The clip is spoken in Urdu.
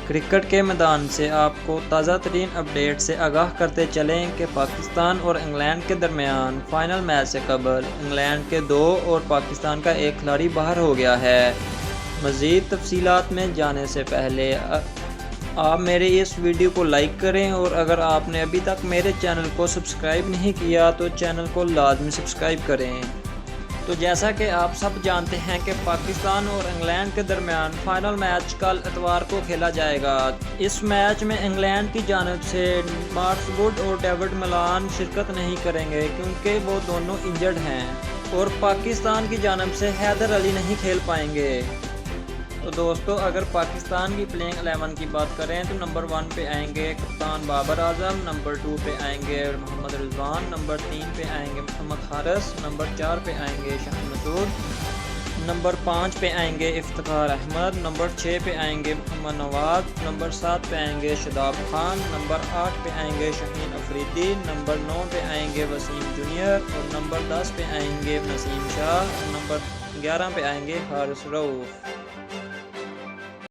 کرکٹ کے میدان سے آپ کو تازہ ترین اپڈیٹ سے آگاہ کرتے چلیں کہ پاکستان اور انگلینڈ کے درمیان فائنل میچ سے قبل انگلینڈ کے 2 اور پاکستان کا 1 کھلاڑی باہر ہو گیا ہے۔ مزید تفصیلات میں جانے سے پہلے آپ میرے اس ویڈیو کو لائک کریں، اور اگر آپ نے ابھی تک میرے چینل کو سبسکرائب نہیں کیا تو چینل کو لازمی سبسکرائب کریں۔ تو جیسا کہ آپ سب جانتے ہیں کہ پاکستان اور انگلینڈ کے درمیان فائنل میچ کل اتوار کو کھیلا جائے گا۔ اس میچ میں انگلینڈ کی جانب سے مارکس ووڈ اور ڈیوڈ ملان شرکت نہیں کریں گے کیونکہ وہ دونوں انجرڈ ہیں، اور پاکستان کی جانب سے حیدر علی نہیں کھیل پائیں گے۔ تو دوستو، اگر پاکستان کی پلینگ 11 کی بات کریں تو نمبر 1 پہ آئیں گے کپتان بابر اعظم، نمبر 2 پہ آئیں گے محمد رضوان، نمبر 3 پہ آئیں گے محمد حارث، نمبر 4 پہ آئیں گے شاہین مسعود، نمبر 5 پہ آئیں گے افتخار احمد، نمبر 6 پہ آئیں گے محمد نواز، نمبر 7 پہ آئیں گے شاداب خان، نمبر 8 پہ آئیں گے شاہین افریدی، نمبر 9 پہ آئیں گے وسیم جونیئر، اور نمبر 10 پہ آئیں گے نسیم شاہ، اور نمبر 11 پہ آئیں گے حارث رؤف۔